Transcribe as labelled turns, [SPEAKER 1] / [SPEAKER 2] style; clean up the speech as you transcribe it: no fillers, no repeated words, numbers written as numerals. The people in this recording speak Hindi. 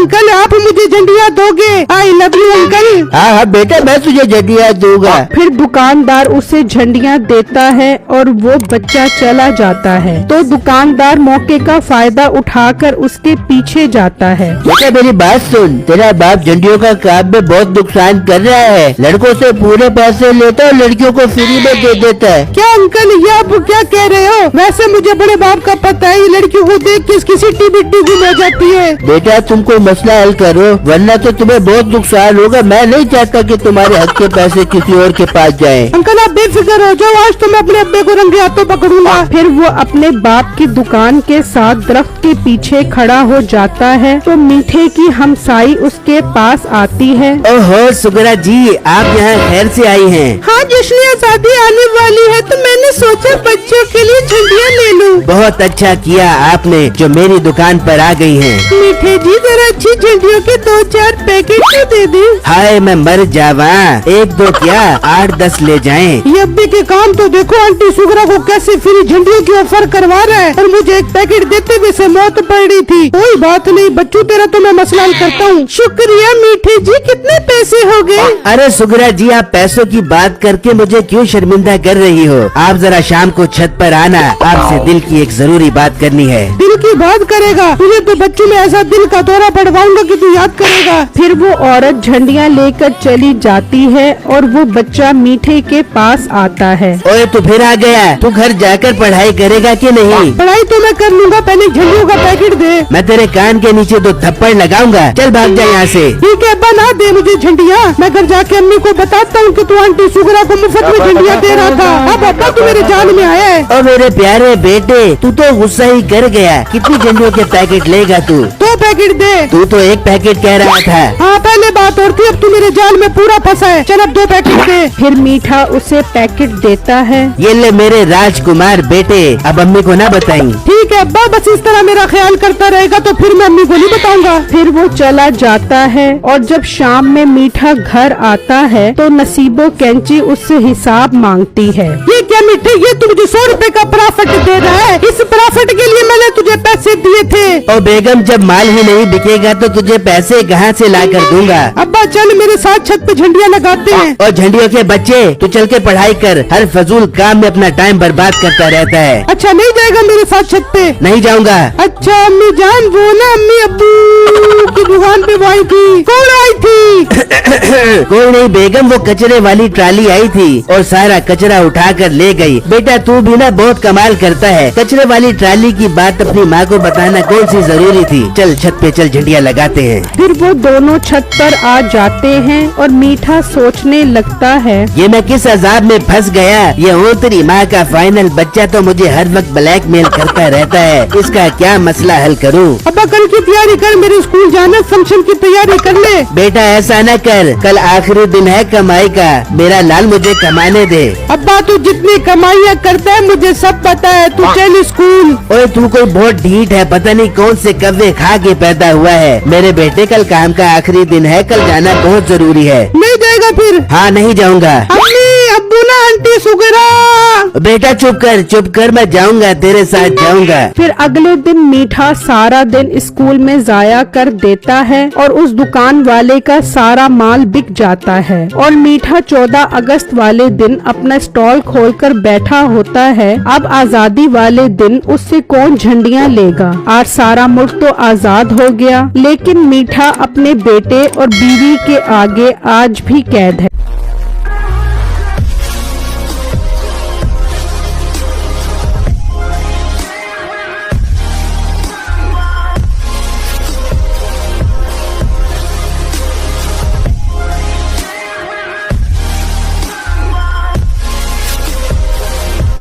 [SPEAKER 1] अंकल आप मुझे झंडिया दोगे? I love you uncle.
[SPEAKER 2] हाँ बेटा मैं तुझे झंडिया दूंगा।
[SPEAKER 1] फिर दुकानदार उसे झंडिया देता है और वो बच्चा चला जाता है। तो दुकानदार मौके का फायदा उठाकर उसके पीछे जाता है।
[SPEAKER 2] बेटा मेरी बात सुन, तेरा बाप झंडियों का काम में बहुत नुकसान कर रहा है। लड़कों से पूरे पैसे लेता है, लड़कियों को फ्री में दे देता है।
[SPEAKER 1] क्या अंकल ये आप क्या कह रहे हो? वैसे मुझे बड़े बाप का पता है, लड़कियों को देख के किसी टीबी गुम हो जाती है।
[SPEAKER 2] बेटा तुम कोई मसला हल करो वरना तो तुम्हें बहुत नुकसान होगा। मैं नहीं चाहता कि तुम्हारे हक के पैसे किसी और के पास जाएं।
[SPEAKER 1] अंकल आप बेफिक्र हो जाओ, आज तो मैं अपने अब्बे को रंगे हाथों पकड़ूंगा। फिर वो अपने बाप की दुकान के साथ दरख्त के पीछे खड़ा हो जाता है तो मीठे की हमसाई उसके पास आती है।
[SPEAKER 2] ओहो सुगरा जी, आप यहाँ खैर से आई हैं।
[SPEAKER 1] हाँ जश्न आजादी आने वाली है तो मैंने सोचा बच्चों के लिए झंडियाँ ले लूं।
[SPEAKER 2] बहुत अच्छा किया आपने जो मेरी दुकान पर आ गई हैं।
[SPEAKER 1] मीठे जी जरा अच्छी झंडियों के 2-4 पैकेट तो दे दे।
[SPEAKER 2] हाय मैं मर जावा, 1-2 क्या 8-10 ले जाएं।
[SPEAKER 1] ये अब्बे के काम तो देखो, आंटी सुगरा को कैसे फ्री झंडियों की ऑफर करवा रहा है और मुझे 1 पैकेट देते हुए से मौत पड़ रही थी। कोई बात नहीं बच्चों, तेरा तो मैं मसला हल करता हूँ। शुक्रिया मीठे जी, कितने पैसे हो गए?
[SPEAKER 2] अरे सुगरा जी आप पैसों की बात करके मुझे क्यों शर्मिंदा कर रही हो? आप जरा शाम को छत पर आना, आपसे दिल की एक जरूरी बात करनी है।
[SPEAKER 1] दिल की बात करेगा? तुझे तो बच्चों में ऐसा दिल का दौरा पड़वाऊंगा कि तू याद करेगा। फिर वो औरत झंडियाँ लेकर चली जाती है और वो बच्चा मीठे के पास आता है।
[SPEAKER 2] ओए तू फिर आ गया, तू घर जाकर पढ़ाई करेगा कि नहीं?
[SPEAKER 1] पढ़ाई तो मैं कर लूंगा, पहले झंडियों का पैकेट दे।
[SPEAKER 2] मैं तेरे कान के नीचे 2 थप्पड़ लगाऊंगा, चल भाग जा यहाँ से।
[SPEAKER 1] ठीक है बना दे मुझे झंडियाँ, मैं घर जाके अम्मी को बताता हूँ कि तू आंटी सुगरा को मुफ्त में झंडियाँ दे रहा था। अब अब्बा तू मेरे जान में आया है।
[SPEAKER 2] ओ मेरे प्यारे बेटे, तू तो गुस्सा ही कर गया। कितनी झंडियों के पैकेट लेगा तू?
[SPEAKER 1] 2 पैकेट दे।
[SPEAKER 2] तू तो 1 पैकेट कह रहा था।
[SPEAKER 1] हाँ पहले बात और थी, अब तू मेरे जाल में पूरा फंसा है। चल अब 2 पैकेट दे। फिर मीठा उसे पैकेट देता है।
[SPEAKER 2] ये ले मेरे राजकुमार बेटे, अब अम्मी को ना बताई।
[SPEAKER 1] ठीक है अब्बा, बस इस तरह मेरा ख्याल करता रहेगा तो फिर मैं अम्मी को नहीं बताऊंगा। फिर वो चला जाता है और जब शाम में मीठा घर आता है तो नसीबो कैंची उससे हिसाब मांगती है। ये क्या मीठे, ये तू मुझे 100 रुपए का प्रॉफिट दे रहा है? इस प्रॉफिट के लिए मैंने तुझे पैसे दिए थे।
[SPEAKER 2] ओ बेगम जब माल ही नहीं बिकेगा तो तुझे पैसे कहाँ से ला कर दूंगा?
[SPEAKER 1] अब्बा चल मेरे साथ छत पे झंडियाँ लगाते हैं।
[SPEAKER 2] और झंडियों के बच्चे तू चल के पढ़ाई कर, हर फजूल काम में अपना टाइम बर्बाद करता रहता है।
[SPEAKER 1] अच्छा नहीं जाएगा मेरे साथ छत पे?
[SPEAKER 2] नहीं जाऊंगा।
[SPEAKER 1] अच्छा अम्मी जान, वो ना अम्मी अब्बू की दुकान पे वो आई थी। कौन आई थी?
[SPEAKER 2] कोई नहीं बेगम, वो कचरे वाली ट्राली आई थी और सारा कचरा उठा कर ले गई। बेटा तू भी ना बहुत कमाल करता है, कचरे वाली ट्राली की बात अपनी माँ को बताना कौन सी जरूरी थी? चल छत पे चल, झंडियाँ लगाते हैं।
[SPEAKER 1] फिर वो दोनों छत पर आ जाते हैं और मीठा सोचने लगता है,
[SPEAKER 2] ये मैं किस अजाब में फंस गया। ये हो तेरी माँ का फाइनल बच्चा तो मुझे हर वक्त ब्लैकमेल करता रहता है, इसका क्या मसला हल करूँ?
[SPEAKER 1] अब्बा कल की तैयारी कर, मेरे स्कूल जाना, फंक्शन की तैयारी कर ले।
[SPEAKER 2] बेटा ऐसा न कर, कल आखिरी दिन है कमाई का, मेरा लाल मुझे कमाने दे।
[SPEAKER 1] अब्बा तू जितनी कमाइयाँ करता है मुझे सब पता है, तू चल स्कूल।
[SPEAKER 2] ओए तू कोई बहुत ढीठ है, पता नहीं कौन से कव्वे खा के पैदा हुआ है। मेरे बेटे कल काम का आखिरी दिन है, कल जाना बहुत जरूरी है।
[SPEAKER 1] नहीं जाएगा फिर?
[SPEAKER 2] हाँ नहीं जाऊंगा।
[SPEAKER 1] अम्मी अब्बू ना आंटी सुगरा।
[SPEAKER 2] बेटा चुप कर, मैं जाऊंगा, तेरे साथ जाऊंगा।
[SPEAKER 1] फिर अगले दिन मीठा सारा दिन स्कूल में जाया कर देता है और उस दुकान वाले का सारा माल बिक जाता है और मीठा 14 अगस्त वाले दिन अपना स्टॉल खोलकर बैठा होता है। अब आजादी वाले दिन उससे कौन झंडियाँ लेगा? आज सारा मुल्क तो आजाद हो गया, लेकिन मीठा अपने बेटे और बीवी के आगे आज भी कैद है।